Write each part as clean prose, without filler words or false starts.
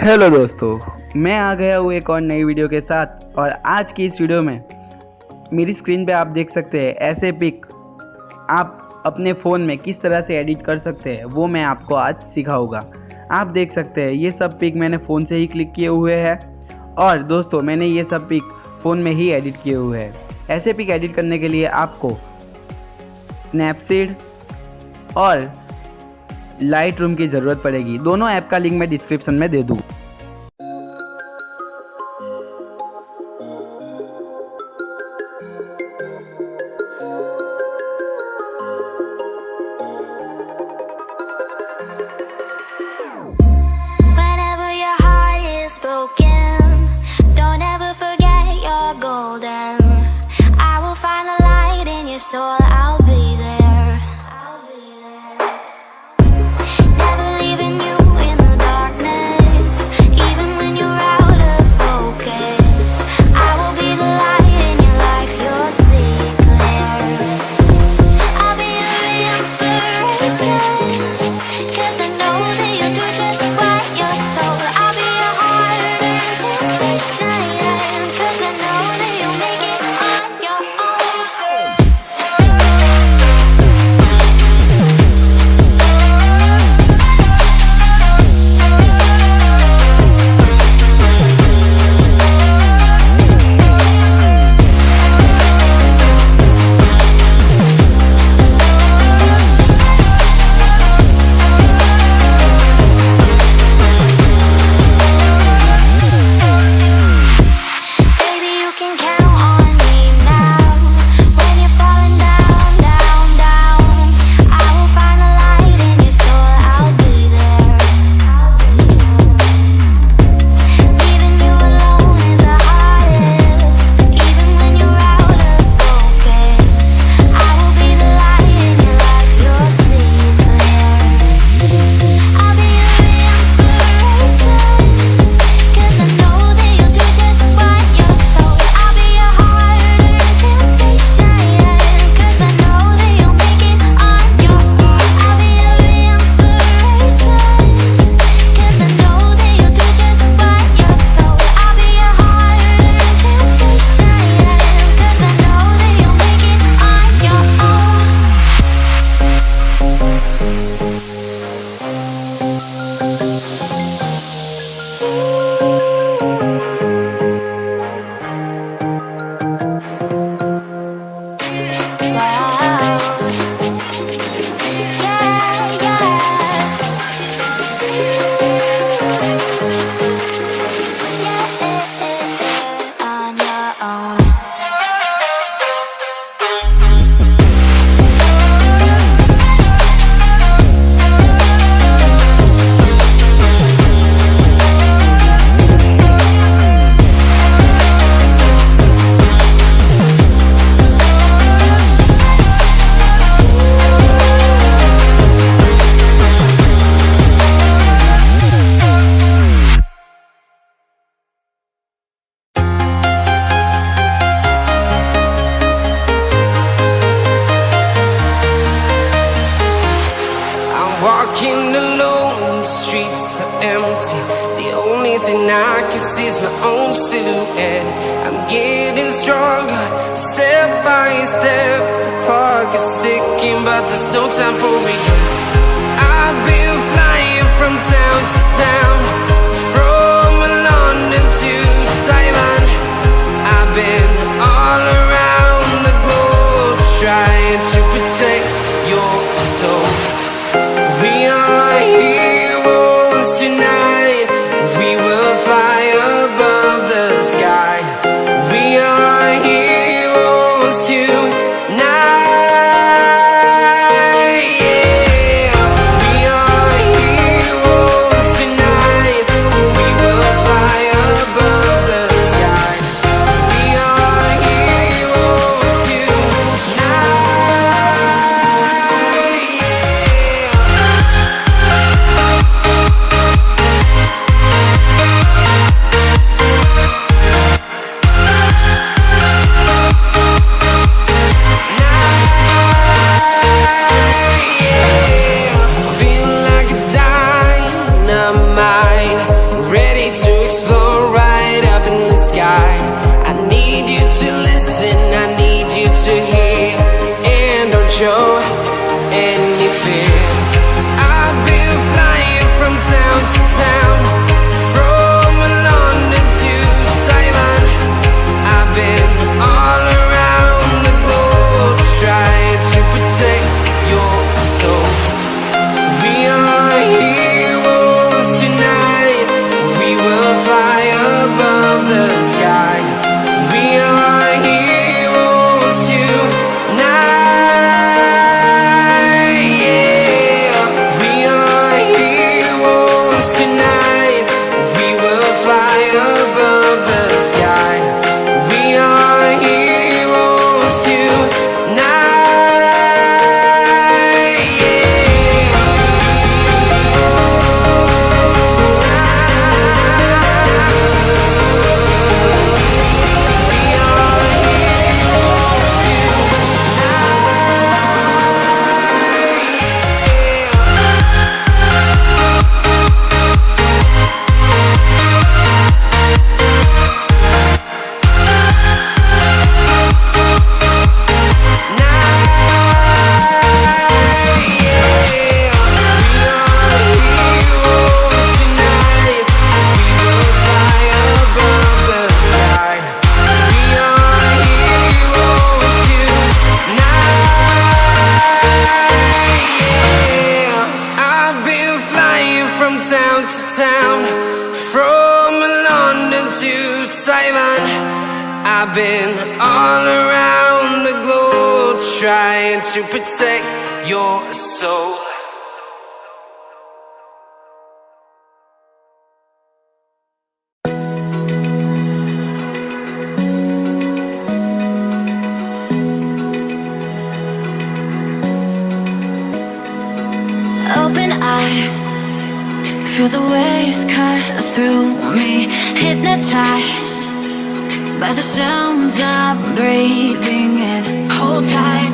Hello दोस्तों, मैं आ गया हूँ एक और नई वीडियो के साथ। और आज की इस वीडियो में मेरी स्क्रीन पे आप देख सकते हैं ऐसे पिक आप अपने फ़ोन में किस तरह से एडिट कर सकते हैं, वो मैं आपको आज सिखाऊंगा। आप देख सकते हैं ये सब पिक मैंने फ़ोन से ही क्लिक किए हुए हैं और दोस्तों मैंने ये सब पिक फ़ोन में ही एडिट किए हुए हैं। ऐसे पिक एडिट करने के लिए आपको स्नैपसीड और लाइट रूम की ज़रूरत पड़ेगी। दोनों ऐप का लिंक मैं डिस्क्रिप्शन में दे दूँ। Whenever your heart is broken, don't ever forget you're golden. I will find the light in your soul, I'll be there. Never leaving you in the darkness, even when you're out of focus. I will be the light in your life, you'll see it clear. I'll be your inspiration, 'cause I know that you'll do just what you're told. I'll be your harder temptation, 'cause I know that you'll make it on your own. Baby, you can count on me now. When you're falling down, down, down, I will find the light in your soul, I'll be there. Leaving you alone is the hardest, even when you're out of focus. I will be the light in your life, you'll see it clear. I'll be your inspiration, 'cause I know that you'll do just what you're told. I'll be your harder temptation, 'cause I know that you'll make it on your own. I'll be your inspiration, 'cause I know that you'll do just what you're told. I'll be your harder temptation, 'cause I know that you'll make it on your own. Wow. Yeah, yeah. On your own. I'm walking alone, the streets are empty. The only thing I can see is my own silhouette. I'm getting stronger, step by step. The clock is ticking, but there's no time for regrets. I've been flying from town to town, from London to Taiwan. I've been all around the globe, trying to protect your soul. We are heroes tonight. We will fly above the sky. We are heroes tonight. Yeah. We are heroes tonight. We will fly above the sky. I need you to listen, I need you to hear, and don't show any fear. I've been flying from town to town, from London to Taiwan. I've been all around the globe trying to protect your soul. We are heroes tonight, we will fly above the sky. We are heroes tonight, yeah. We are heroes tonight, we will fly above the sky. We are heroes tonight, yeah. Town to town, from London to Taiwan. I've been all around the globe trying to protect your soul. Open eye, feel the waves cut through me, hypnotized by the sounds I'm breathing in. Hold tight,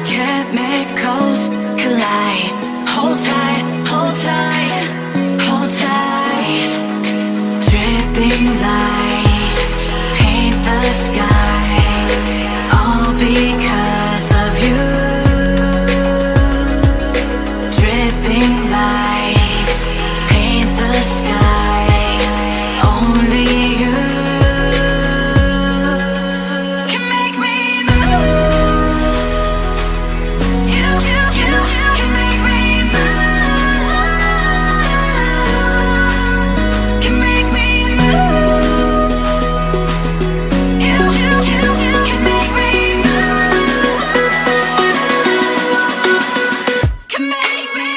chemicals collide. Hold tight, hold tight, hold tight. Dripping lights paint the skies, all because of you. Dripping lights paint the skies, only you can make me move. You can make me move. Can make me move. You can make me move. Can make me.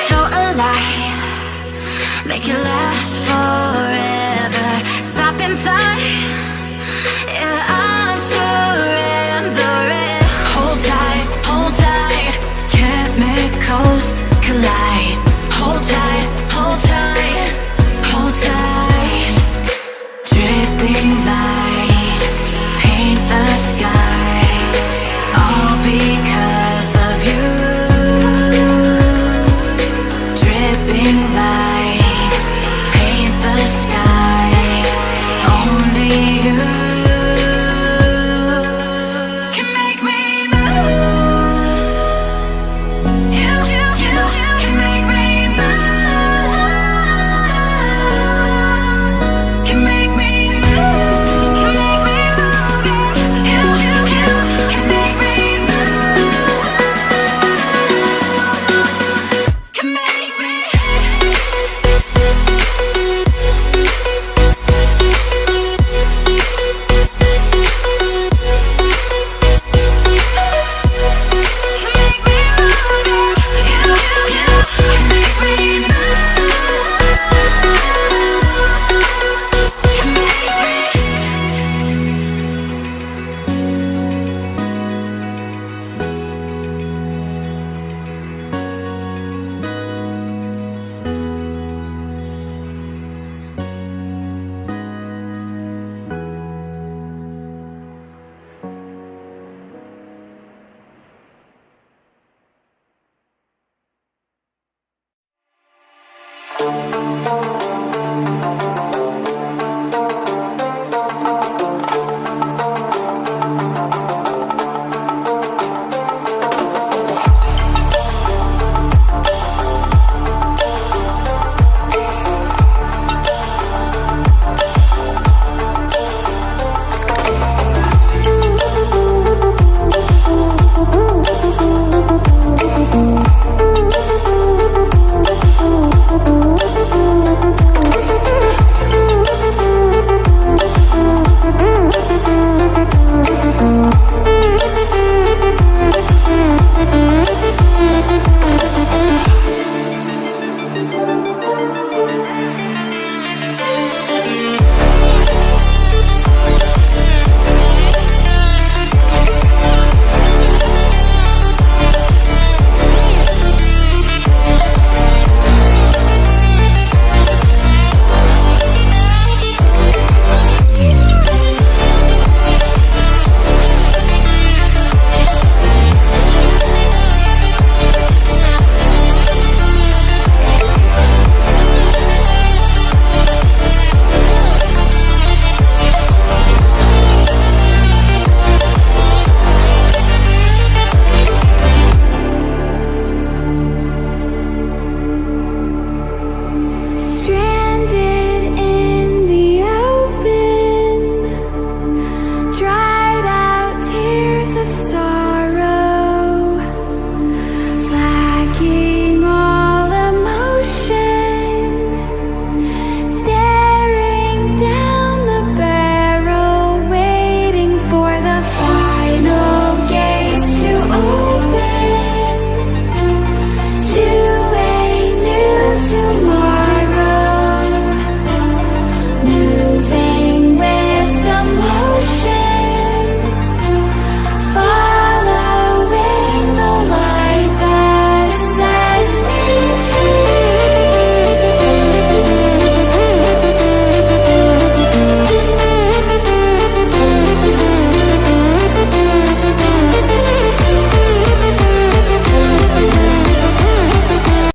So alive, make it last forever. Stop in time, yeah, I'm surrendering. Hold tight, chemicals collide. Hold tight, hold tight, hold tight. Dripping lights paint the skies, all because of you. Dripping lights paint the skies, only